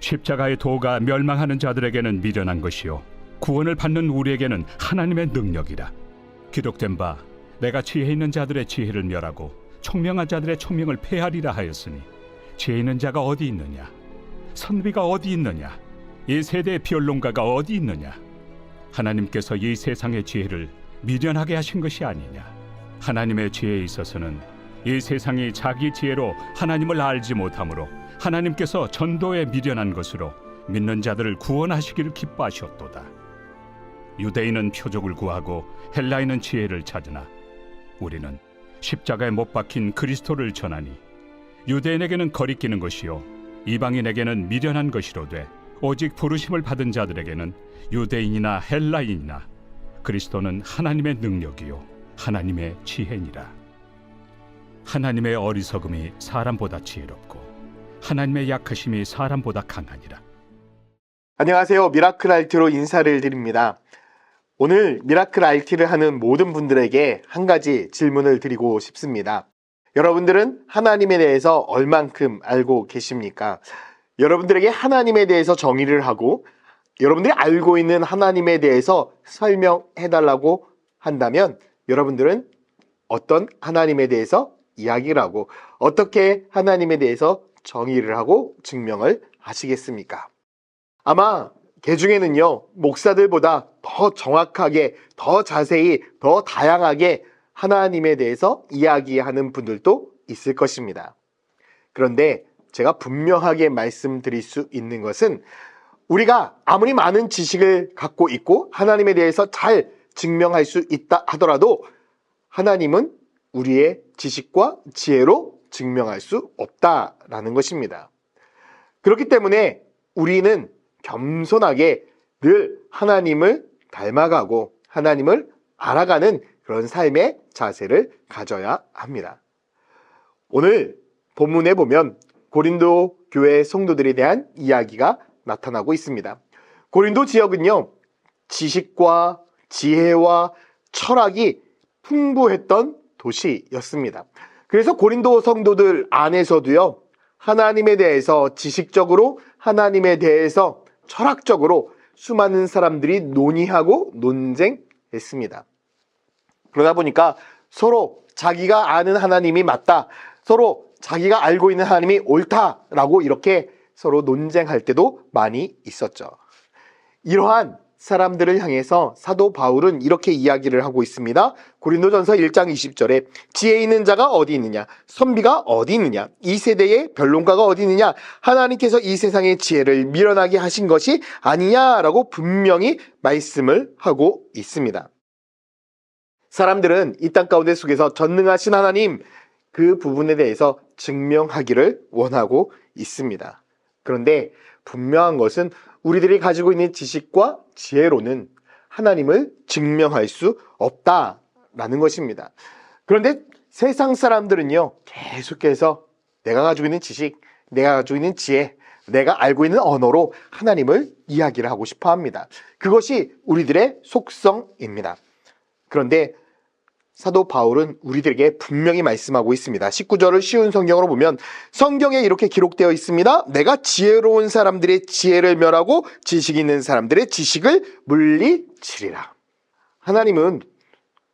십자가의 도가 멸망하는 자들에게는 미련한 것이요 구원을 받는 우리에게는 하나님의 능력이라. 기록된 바 내가 지혜 있는 자들의 지혜를 멸하고 총명한 자들의 총명을 폐하리라 하였으니 지혜 있는 자가 어디 있느냐? 선비가 어디 있느냐? 이 세대의 변론가가 어디 있느냐? 하나님께서 이 세상의 지혜를 미련하게 하신 것이 아니냐? 하나님의 지혜에 있어서는 이 세상이 자기 지혜로 하나님을 알지 못하므로 하나님께서 전도에 미련한 것으로 믿는 자들을 구원하시기를 기뻐하셨도다. 유대인은 표적을 구하고 헬라인은 지혜를 찾으나 우리는 십자가에 못 박힌 그리스도를 전하니 유대인에게는 거리끼는 것이요 이방인에게는 미련한 것이로되 오직 부르심을 받은 자들에게는 유대인이나 헬라인이나 그리스도는 하나님의 능력이요 하나님의 지혜니라. 하나님의 어리석음이 사람보다 지혜롭고 하나님의 약하심이 사람보다 강하니라. 안녕하세요. 미라클 RT로 인사를 드립니다. 오늘 미라클 RT를 하는 모든 분들에게 한 가지 질문을 드리고 싶습니다. 여러분들은 하나님에 대해서 얼만큼 알고 계십니까? 여러분들에게 하나님에 대해서 정의를 하고 여러분들이 알고 있는 하나님에 대해서 설명해달라고 한다면 여러분들은 어떤 하나님에 대해서 이야기를 하고 어떻게 하나님에 대해서 정의를 하고 증명을 하시겠습니까? 아마 개 중에는요, 목사들보다 더 정확하게, 더 자세히, 더 다양하게 하나님에 대해서 이야기하는 분들도 있을 것입니다. 그런데 제가 분명하게 말씀드릴 수 있는 것은 우리가 아무리 많은 지식을 갖고 있고 하나님에 대해서 잘 증명할 수 있다 하더라도 하나님은 우리의 지식과 지혜로 증명할 수 없다라는 것입니다. 그렇기 때문에 우리는 겸손하게 늘 하나님을 닮아가고 하나님을 알아가는 그런 삶의 자세를 가져야 합니다. 오늘 본문에 보면 고린도 교회 성도들에 대한 이야기가 나타나고 있습니다. 고린도 지역은요, 지식과 지혜와 철학이 풍부했던 도시였습니다. 그래서 고린도 성도들 안에서도요, 하나님에 대해서 지식적으로, 하나님에 대해서 철학적으로 수많은 사람들이 논의하고 논쟁했습니다. 그러다 보니까 서로 자기가 아는 하나님이 맞다, 서로 자기가 알고 있는 하나님이 옳다라고 이렇게 서로 논쟁할 때도 많이 있었죠. 이러한 사람들을 향해서 사도 바울은 이렇게 이야기를 하고 있습니다. 고린도전서 1장 20절에 지혜 있는 자가 어디 있느냐? 선비가 어디 있느냐? 이 세대의 변론가가 어디 있느냐? 하나님께서 이 세상의 지혜를 미련하게 하신 것이 아니냐라고 분명히 말씀을 하고 있습니다. 사람들은 이 땅 가운데 속에서 전능하신 하나님, 그 부분에 대해서 증명하기를 원하고 있습니다. 그런데 분명한 것은 우리들이 가지고 있는 지식과 지혜로는 하나님을 증명할 수 없다라는 것입니다. 그런데 세상 사람들은요, 계속해서 내가 가지고 있는 지식, 내가 가지고 있는 지혜, 내가 알고 있는 언어로 하나님을 이야기를 하고 싶어 합니다. 그것이 우리들의 속성입니다. 그런데 사도 바울은 우리들에게 분명히 말씀하고 있습니다. 19절을 쉬운 성경으로 보면 성경에 이렇게 기록되어 있습니다. 내가 지혜로운 사람들의 지혜를 멸하고 지식 있는 사람들의 지식을 물리치리라. 하나님은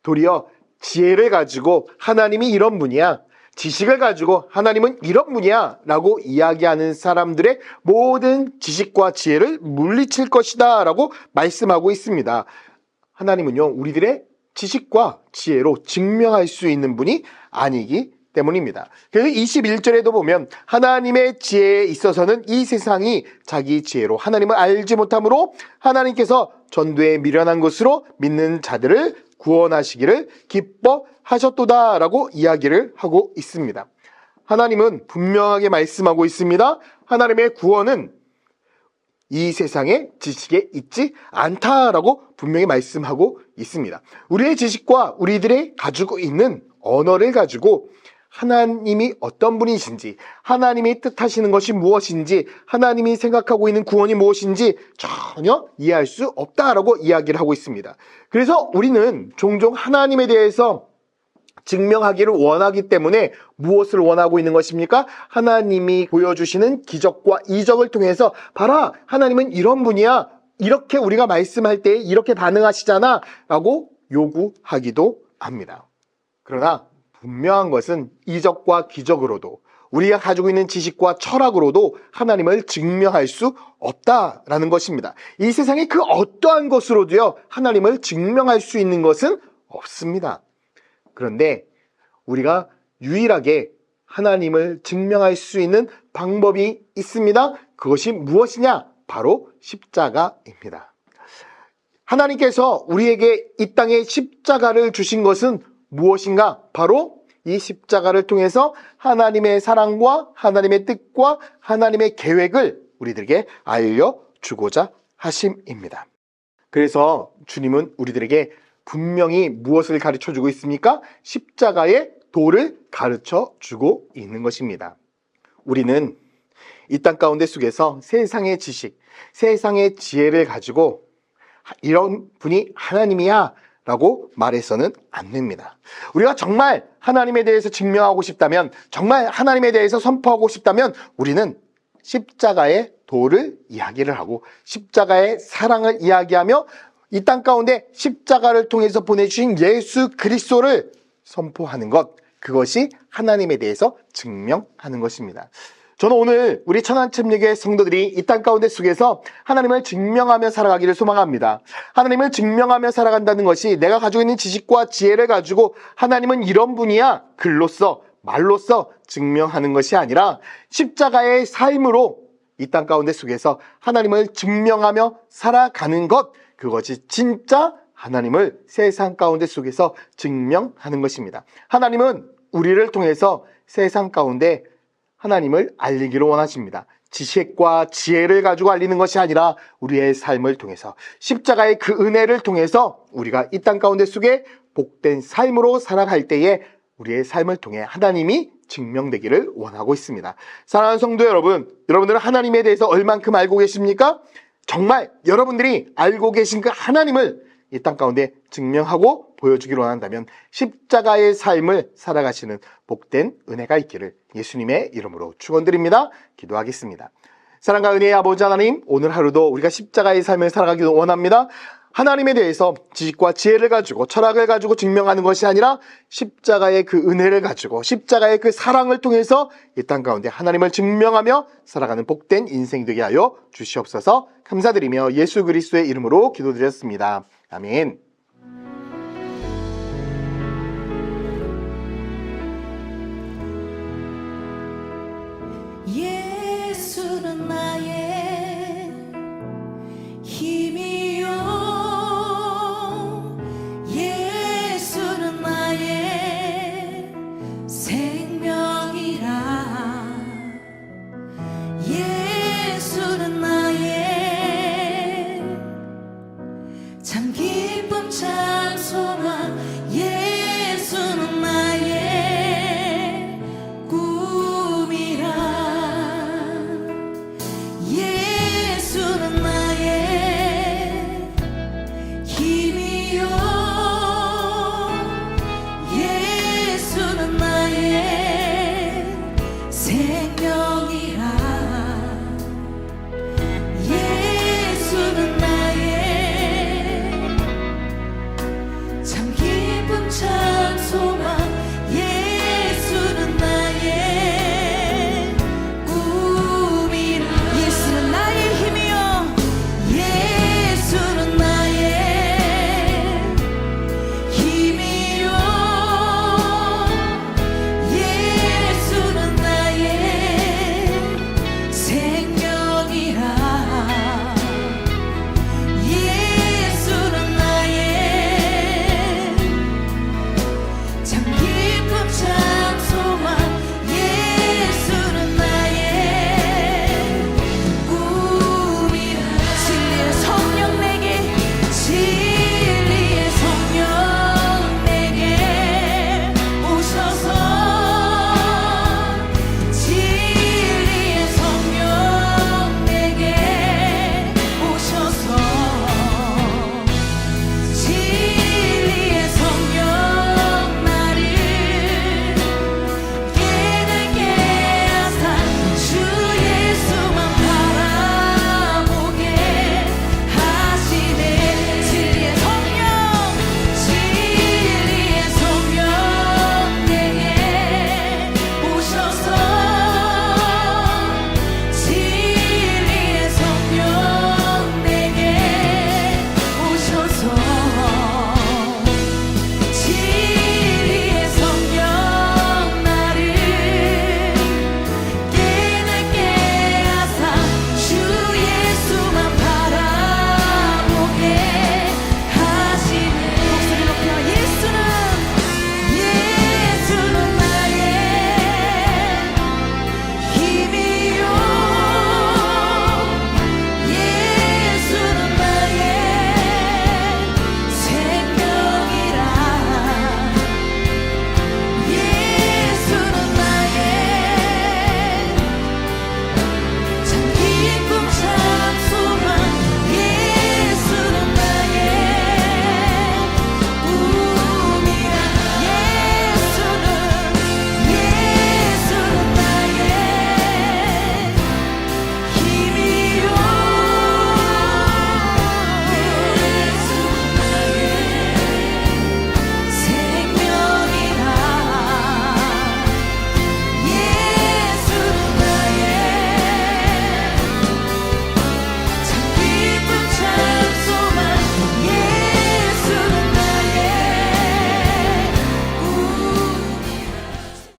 도리어 지혜를 가지고 하나님이 이런 분이야, 지식을 가지고 하나님은 이런 분이야 라고 이야기하는 사람들의 모든 지식과 지혜를 물리칠 것이다 라고 말씀하고 있습니다. 하나님은요, 우리들의 지식과 지혜로 증명할 수 있는 분이 아니기 때문입니다. 그래서 21절에도 보면 하나님의 지혜에 있어서는 이 세상이 자기 지혜로 하나님을 알지 못하므로 하나님께서 전도에 미련한 것으로 믿는 자들을 구원하시기를 기뻐하셨도다 라고 이야기를 하고 있습니다. 하나님은 분명하게 말씀하고 있습니다. 하나님의 구원은 이 세상의 지식에 있지 않다라고 분명히 말씀하고 있습니다. 우리의 지식과 우리들의 가지고 있는 언어를 가지고 하나님이 어떤 분이신지, 하나님이 뜻하시는 것이 무엇인지, 하나님이 생각하고 있는 구원이 무엇인지 전혀 이해할 수 없다라고 이야기를 하고 있습니다. 그래서 우리는 종종 하나님에 대해서 증명하기를 원하기 때문에 무엇을 원하고 있는 것입니까? 하나님이 보여주시는 기적과 이적을 통해서 봐라, 하나님은 이런 분이야, 이렇게 우리가 말씀할 때 이렇게 반응하시잖아 라고 요구하기도 합니다. 그러나 분명한 것은 이적과 기적으로도 우리가 가지고 있는 지식과 철학으로도 하나님을 증명할 수 없다라는 것입니다. 이 세상의 그 어떠한 것으로도요, 하나님을 증명할 수 있는 것은 없습니다. 그런데 우리가 유일하게 하나님을 증명할 수 있는 방법이 있습니다. 그것이 무엇이냐? 바로 십자가입니다. 하나님께서 우리에게 이 땅에 십자가를 주신 것은 무엇인가? 바로 이 십자가를 통해서 하나님의 사랑과 하나님의 뜻과 하나님의 계획을 우리들에게 알려주고자 하심입니다. 그래서 주님은 우리들에게 분명히 무엇을 가르쳐주고 있습니까? 십자가의 도를 가르쳐주고 있는 것입니다. 우리는 이 땅 가운데 속에서 세상의 지식, 세상의 지혜를 가지고 이런 분이 하나님이야 라고 말해서는 안 됩니다. 우리가 정말 하나님에 대해서 증명하고 싶다면, 정말 하나님에 대해서 선포하고 싶다면 우리는 십자가의 도를 이야기를 하고 십자가의 사랑을 이야기하며 이 땅 가운데 십자가를 통해서 보내주신 예수 그리스도를 선포하는 것, 그것이 하나님에 대해서 증명하는 것입니다. 저는 오늘 우리 천안침례교회 성도들이 이 땅 가운데 속에서 하나님을 증명하며 살아가기를 소망합니다. 하나님을 증명하며 살아간다는 것이 내가 가지고 있는 지식과 지혜를 가지고 하나님은 이런 분이야 글로써 말로써 증명하는 것이 아니라 십자가의 삶으로 이 땅 가운데 속에서 하나님을 증명하며 살아가는 것, 그것이 진짜 하나님을 세상 가운데 속에서 증명하는 것입니다. 하나님은 우리를 통해서 세상 가운데 하나님을 알리기를 원하십니다. 지식과 지혜를 가지고 알리는 것이 아니라 우리의 삶을 통해서 십자가의 그 은혜를 통해서 우리가 이 땅 가운데 속에 복된 삶으로 살아갈 때에 우리의 삶을 통해 하나님이 증명되기를 원하고 있습니다. 사랑하는 성도 여러분, 여러분들은 하나님에 대해서 얼만큼 알고 계십니까? 정말 여러분들이 알고 계신 그 하나님을 이 땅 가운데 증명하고 보여주기를 원한다면 십자가의 삶을 살아가시는 복된 은혜가 있기를 예수님의 이름으로 축원드립니다. 기도하겠습니다. 사랑과 은혜의 아버지 하나님, 오늘 하루도 우리가 십자가의 삶을 살아가기를 원합니다. 하나님에 대해서 지식과 지혜를 가지고 철학을 가지고 증명하는 것이 아니라 십자가의 그 은혜를 가지고 십자가의 그 사랑을 통해서 이 땅 가운데 하나님을 증명하며 살아가는 복된 인생 되게 하여 주시옵소서. 감사드리며 예수 그리스도의 이름으로 기도드렸습니다. 아멘.